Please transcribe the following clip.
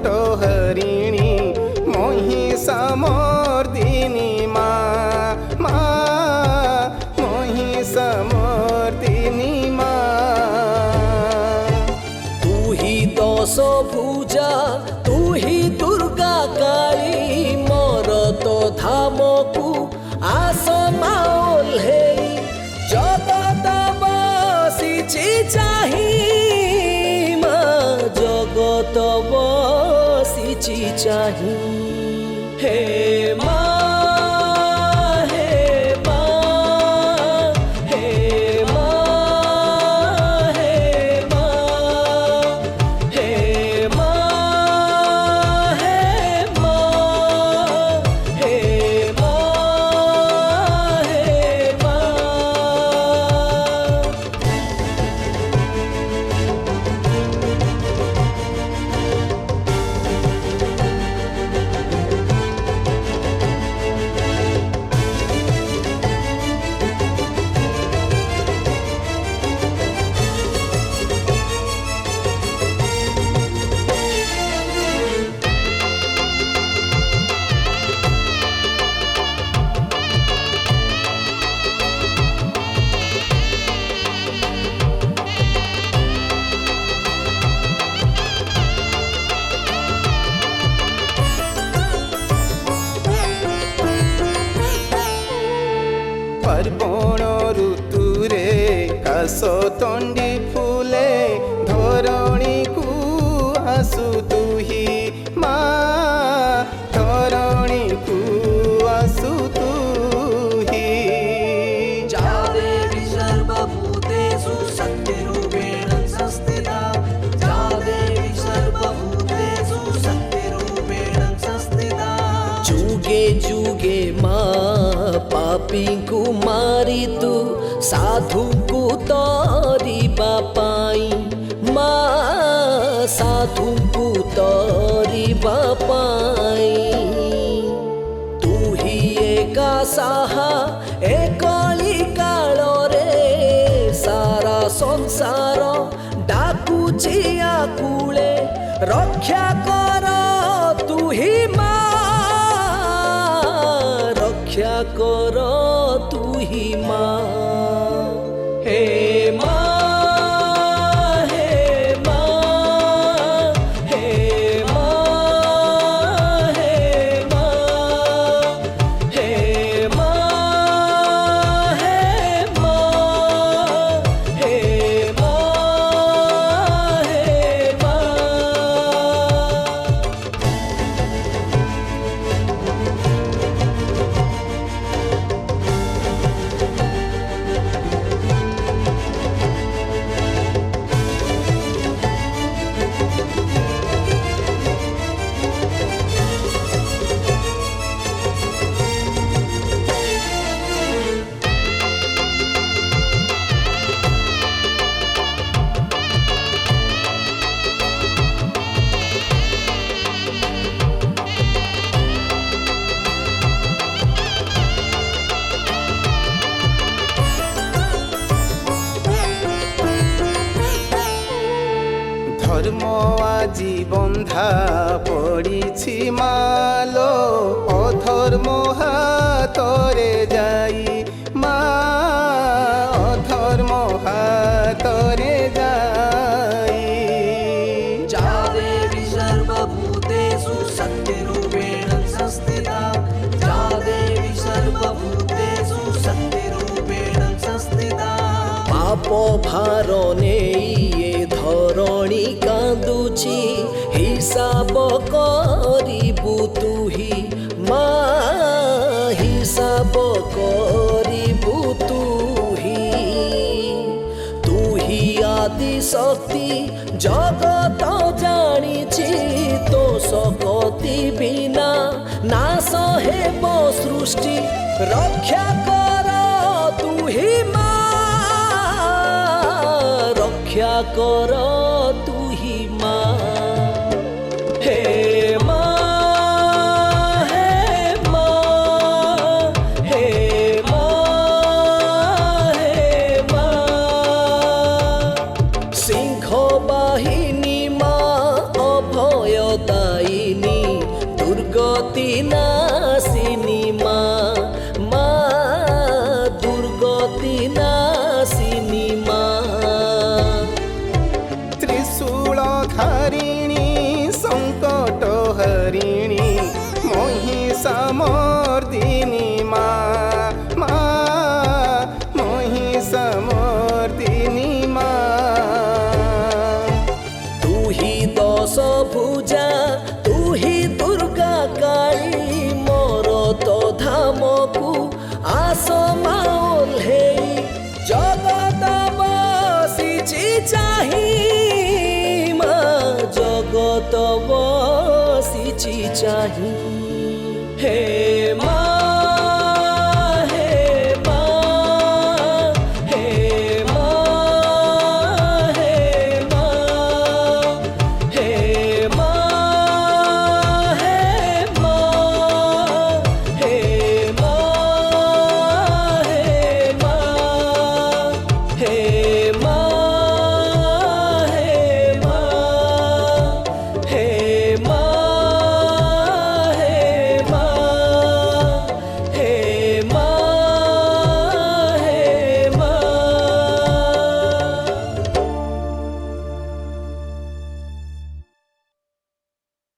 पटहरिणी महिषामर्दिनी माँ महिषामर्दिनी तू ही दश भुजा तू ही दुर्गा काली मोर तो धाम को आस माओल है जगत बसिछि चाही माँ जगत बसिछि चाही हे माँ पार्वण ऋतुरे काशतंडी फूले धरणी को आसु तुही माँ धरणी को आसु तुही या देवी सर्वभूतेषु शक्तिरूपेण संस्थिता या देवी सर्वभूतेषु शक्तिरूपेण संस्थिता जुगे जुगे माँ पापी को मारी तू साधु को तरिबा पाई माँ साधु को तरिबा पाई तू ही एका साहा एकली काल रे सारा संसार डाकुची आकुले रक्षा कर तू ही माँ रक्षा कर तू ही माँ हे माँ हे माँ हे माँ हे माँ हे माँ हे माँ हे माँ हे माँ धर्म আজি बंधा पड़ी मालो अधर्म हाथरे जाई माँ अधर्म हाथरे जाई या देवी सर्वभूतेषु शक्तिरूपेण संस्थिता या देवी सर्वभूतेषु शक्तिरूपेण संस्थिता पाप भार नेई धरणी कांदुची हिसाब करिबु तुही माँ हिसाब करिबु तुही आदि शक्ति जगत जानिछि तो सकति बिना नाश हेब सृष्टि रक्षा कर तुही माँ रक्षा कर तुही माँ हे माँ हे माँ हे माँ हे माँ सिंह बाहिनी माँ अभयता धारिणी महिषामर्दिनी मा मा महिषामर्दिनी मा तू ही दश भुजा तू ही दुर्गा काली मोर तो धाम को आस माओल्हे जगत बसिछि चाही माँ जगत बसिछि चाही हे